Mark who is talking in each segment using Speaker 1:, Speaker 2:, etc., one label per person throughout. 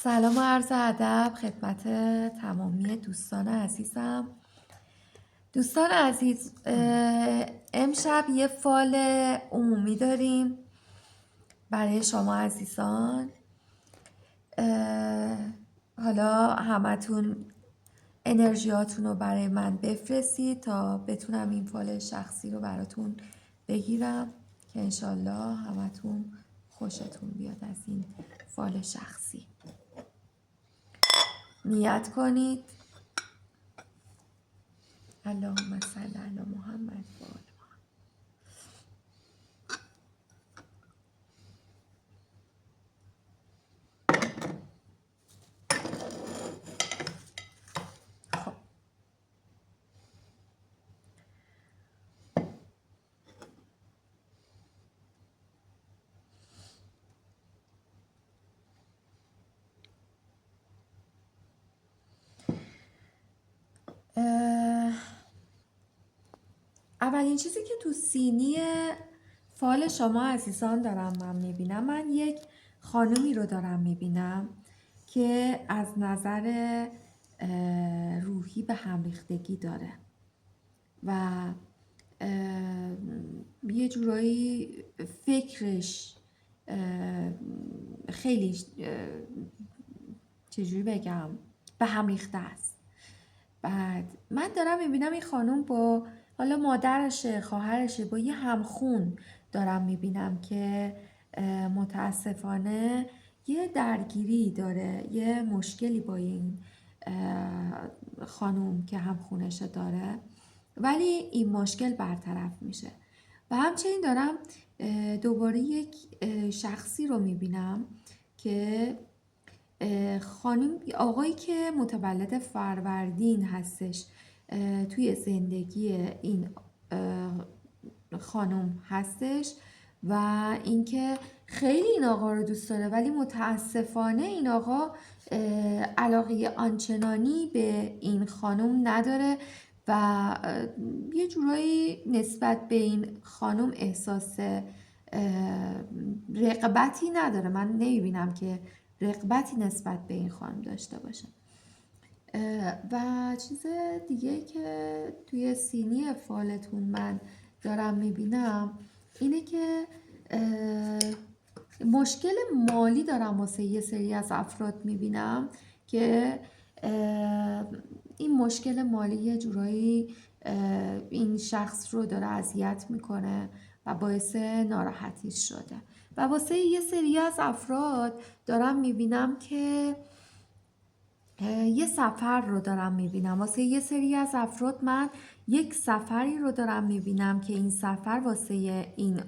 Speaker 1: سلام و عرض ادب خدمت تمامی دوستان عزیزم. دوستان عزیز، امشب یه فال عمومی داریم برای شما عزیزان. حالا همتون انرژیاتون رو برای من بفرستید تا بتونم این فال شخصی رو براتون بگیرم که انشالله همتون خوشتون بیاد از این فال شخصی. نیت کنید. اللهم صل علی محمد و آل محمد. خب اولین چیزی که تو سینی فال شما عزیزان دارم من میبینم، من یک خانومی رو دارم میبینم که از نظر روحی به هم ریختگی داره و یه جورایی فکرش خیلی چجوری بگم به هم ریخته است. بعد من دارم میبینم این خانم با حالا مادرشه، خواهرشه، با یه همخون دارم میبینم که متاسفانه یه درگیری داره، یه مشکلی با این خانم که همخونشه داره، ولی این مشکل برطرف میشه. و همچنین دارم دوباره یک شخصی رو میبینم که خانم آقایی که متولد فروردین هستش توی زندگی این خانم هستش و اینکه خیلی این آقا رو دوست داره، ولی متاسفانه این آقا علاقه آنچنانی به این خانم نداره و یه جورایی نسبت به این خانم احساس رغبتی نداره. من نمیبینم که رغبتی نسبت به این خانم داشته باشه. و چیز دیگه که توی سینی فالتون من دارم میبینم اینه که مشکل مالی دارم واسه یه سری از افراد میبینم که این مشکل مالی یه جورایی این شخص رو داره اذیت میکنه و باعث ناراحتیش شده. و واسه یه سری از افراد دارم میبینم که یه سفر رو دارم میبینم. واسه یه سری از افراد من یک سفری رو دارم میبینم که این سفر واسه این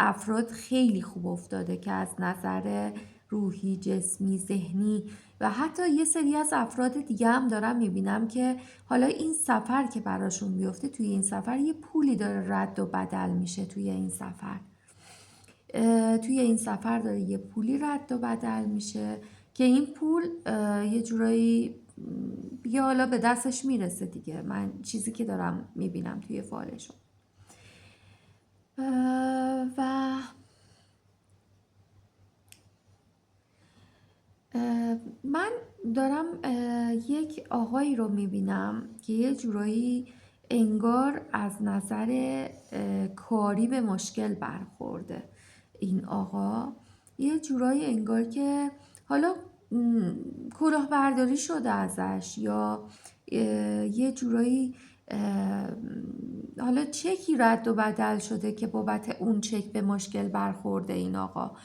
Speaker 1: افراد خیلی خوب افتاده که از نظر روحی، جسمی، ذهنی و حتی یه سری از افراد دیگه هم دارم میبینم که حالا این سفر که براشون بیفته، توی این سفر یه پولی داره رد و بدل میشه. توی این سفر داره یه پولی رد و بدل میشه که این پول یه جورایی دیگه حالا به دستش میرسه دیگه. من چیزی که دارم میبینم توی فالشون و من دارم یک آقایی رو میبینم که یه جورایی انگار از نظر کاری به مشکل برخورده. این آقا یه جورایی انگار که حالا کلاهبرداری شده ازش یا یه جورایی حالا چکی رد و بدل شده که بابت اون چک به مشکل برخورده این آقا.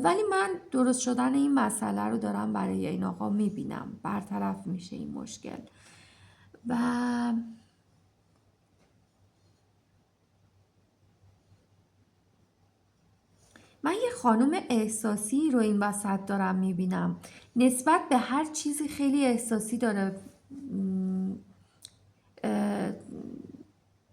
Speaker 1: ولی من درست شدن این مسئله رو دارم برای این آقا میبینم، برطرف میشه این مشکل. و من یه خانم احساسی رو این وسط دارم میبینم، نسبت به هر چیزی خیلی احساسی داره،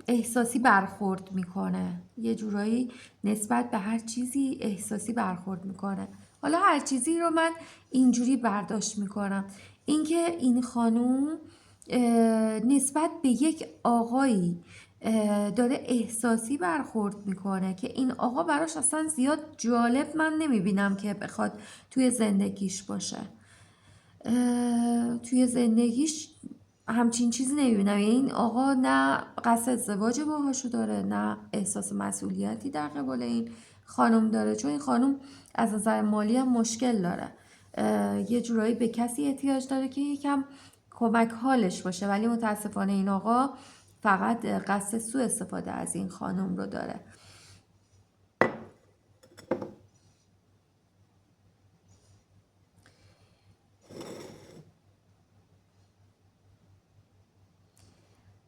Speaker 1: احساسی برخورد میکنه. یه جورایی نسبت به هر چیزی احساسی برخورد میکنه. حالا هر چیزی رو من اینجوری برداشت میکنم، اینکه این خانوم نسبت به یک آقایی داره احساسی برخورد میکنه که این آقا براش اصلا زیاد جالب من نمیبینم که بخواد توی زندگیش باشه. توی زندگیش همچین چیزی نمیبینم. یعنی این آقا نه قصد ازدواج باهاشو داره، نه احساس مسئولیتی در قبال این خانم داره، چون این خانم از نظر مالی هم مشکل داره. یه جورایی به کسی احتیاج داره که یکم کمک حالش باشه، ولی متاسفانه این آقا فقط قصد سوء استفاده از این خانم رو داره.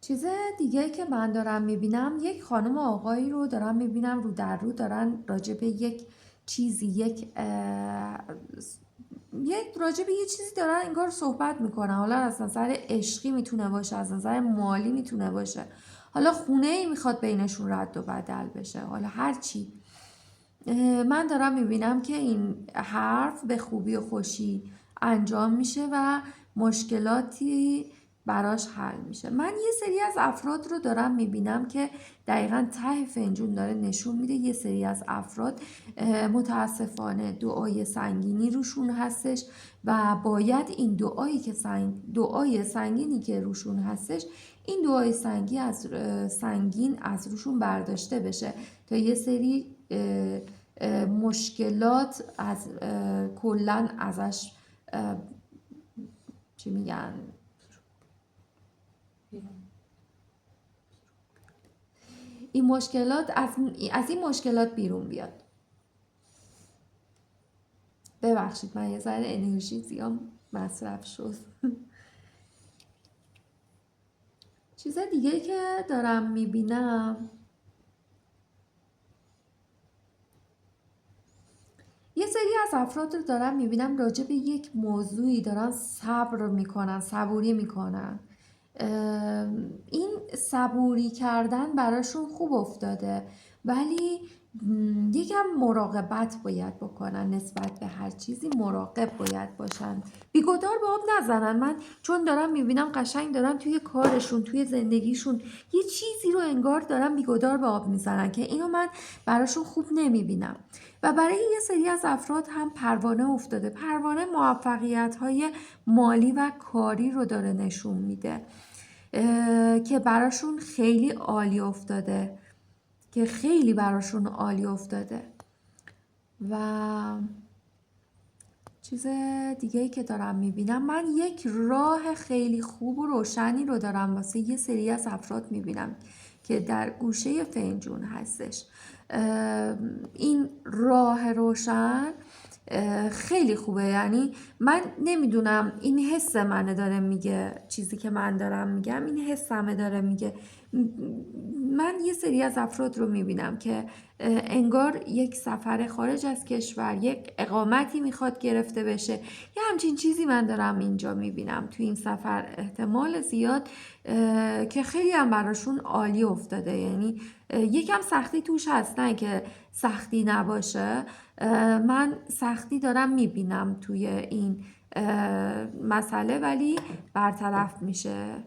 Speaker 1: چیز دیگه که من دارم میبینم، یک خانم و آقایی رو دارم میبینم رو در رو دارن راجع به یک چیزی، راجع به یه چیزی دارن انگار صحبت میکنن. حالا از نظر عشقی میتونه باشه، از نظر مالی میتونه باشه، حالا خونه ای میخواد بینشون رد و بدل بشه، حالا هر چی. من دارم میبینم که این حرف به خوبی و خوشی انجام میشه و مشکلاتی براش حل میشه. من یه سری از افراد رو دارم میبینم که دقیقا ته فنجون داره نشون میده یه سری از افراد متاسفانه دعای سنگینی روشون هستش و باید این دعای سنگینی که روشون هستش، این دعای سنگین از روشون برداشته بشه تا یه سری مشکلات از کلن ازش چی میگن، این مشکلات از این مشکلات بیرون بیاد. ببخشید من یه ذره انرژی زیاد مصرف شد. چیز دیگه که دارم میبینم، یه سری از افراد رو دارم میبینم راجع به یک موضوعی دارن صبوری میکنن. این صبوری کردن براشون خوب افتاده، ولی یکم مراقبت باید بکنن، نسبت به هر چیزی مراقب باید باشن، بیگدار به آب نزنن. من چون دارم میبینم قشنگ دارن توی کارشون، توی زندگیشون یه چیزی رو انگار دارن بیگدار به آب میزنن که اینو من براشون خوب نمیبینم. و برای یه سری از افراد هم پروانه افتاده. پروانه موفقیت‌های مالی و کاری رو داره نشون میده که براشون خیلی عالی افتاده، و چیز دیگه‌ای که دارم میبینم، من یک راه خیلی خوب و روشنی رو دارم واسه یه سری از افراد میبینم که در گوشه فنجون هستش. این راه روشن خیلی خوبه. یعنی من نمیدونم، این حس منه داره میگه، چیزی که من دارم میگم این حسمه داره میگه. من یه سری از افراد رو میبینم که انگار یک سفر خارج از کشور، یک اقامتی میخواد گرفته بشه، یه همچین چیزی من دارم اینجا میبینم توی این سفر، احتمال زیاد که خیلی هم براشون عالی افتاده. یعنی یکم سختی توش هست، نه که سختی نباشه، من سختی دارم میبینم توی این مسئله، ولی برطرف میشه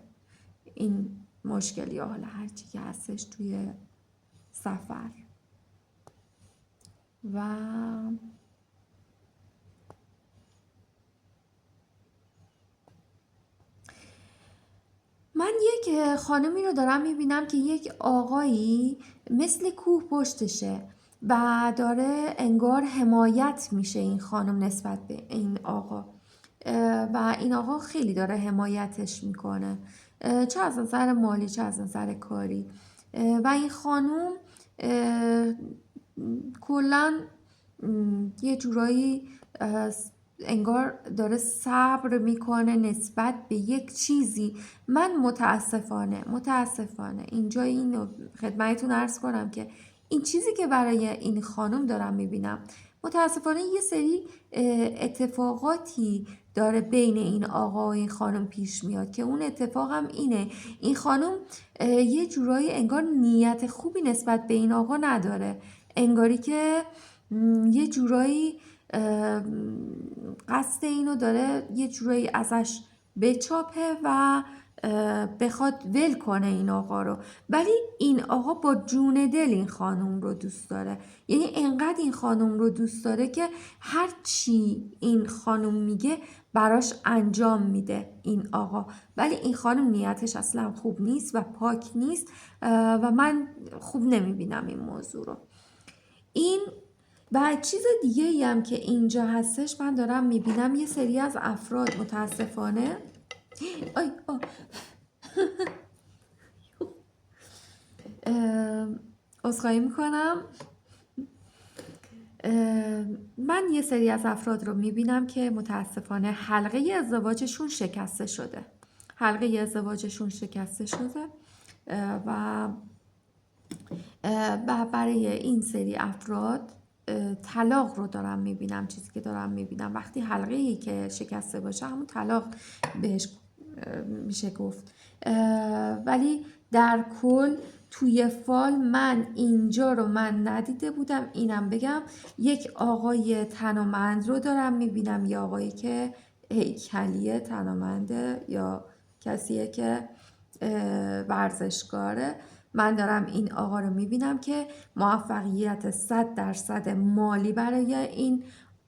Speaker 1: این مشکلی ها، حالا هرچی که هستش توی سفر. و من یک خانمی رو دارم میبینم که یک آقایی مثل کوه پشتشه و داره انگار حمایت میشه این خانم نسبت به این آقا، و این آقا خیلی داره حمایتش میکنه، چه از نظر مالی چه از نظر کاری. و این خانم کلا یه جورایی انگار داره صبر میکنه نسبت به یک چیزی. من متاسفانه اینجا اینو خدمتتون عرض کنم که این چیزی که برای این خانم دارم میبینم، متاسفانه یه سری اتفاقاتی داره بین این آقا و این خانم پیش میاد که اون اتفاق هم اینه، این خانم یه جورایی انگار نیت خوبی نسبت به این آقا نداره، انگاری که یه جورایی قصد اینو داره یه جورایی ازش بچاپه و بخواد ول کنه این آقا رو، ولی این آقا با جون دل این خانم رو دوست داره. یعنی انقدر این خانم رو دوست داره که هر چی این خانم میگه براش انجام میده این آقا. ولی این خانم نیتش اصلا خوب نیست و پاک نیست و من خوب نمیبینم این موضوع رو. این و چیز دیگه ای هم که اینجا هستش، من دارم میبینم یه سری از افراد متاسفانه آی آه. عذرخواهی میکنم. من یه سری از افراد رو میبینم که متاسفانه حلقه ازدواجشون شکسته شده. حلقه ازدواجشون شکسته شده و برای این سری افراد طلاق رو دارم میبینم. چیزی که دارم میبینم وقتی حلقه ای که شکسته باشه همون طلاق بهش میشه گفت. ولی در کل توی فال من اینجا رو من ندیده بودم. اینم بگم یک آقای تنومند رو دارم میبینم، یا آقایی که هیکلیه، تنومنده، یا کسیه که ورزشکاره. من دارم این آقا رو میبینم که موفقیت 100% مالی برای این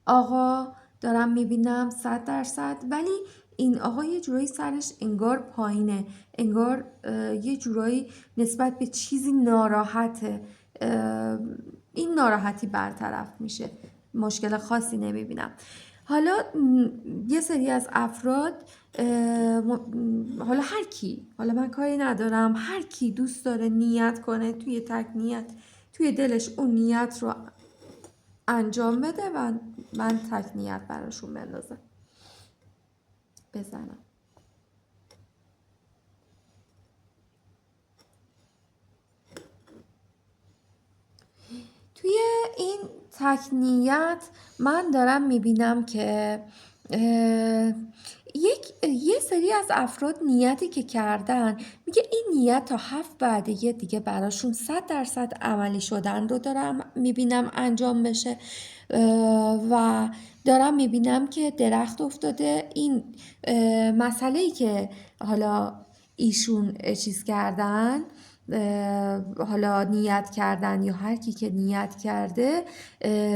Speaker 1: آقا دارم میبینم، 100%. ولی این آقا یه جورایی سرش انگار پایینه، انگار یه جورایی نسبت به چیزی ناراحته. این ناراحتی برطرف میشه، مشکل خاصی نمیبینم. حالا یه سری از افراد حالا هر کی، حالا من کاری ندارم، هر کی دوست داره نیت کنه توی تک نیت توی دلش اون نیت رو انجام بده و من تک نیت براشون بزنم. توی این تک نیت من دارم میبینم که یه سری از افراد نیتی که کردن، میگه این نیت تا 7 بعدیه دیگه براشون 100% عملی شدن رو دارم میبینم انجام بشه و دارم میبینم که درخت افتاده. این مسئله‌ای که حالا ایشون چیز کردن، حالا نیت کردن یا هر کی که نیت کرده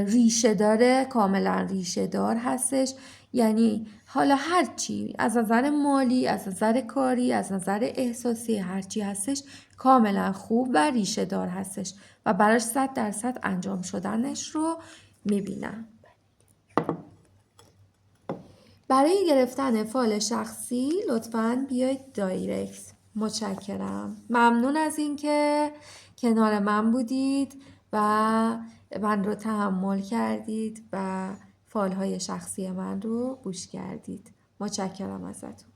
Speaker 1: ریشه داره، کاملا ریشه دار هستش. یعنی حالا هر چی از نظر مالی، از نظر کاری، از نظر احساسی، هر چی هستش کاملا خوب و ریشه دار هستش و براش 100% انجام شدنش رو میبینم. برای گرفتن فال شخصی لطفاً بیاید دایرکت. متشکرم. ممنون از اینکه کنار من بودید و من رو تحمل کردید و فالهای شخصی من رو گوش کردید. متشکرم ازتون.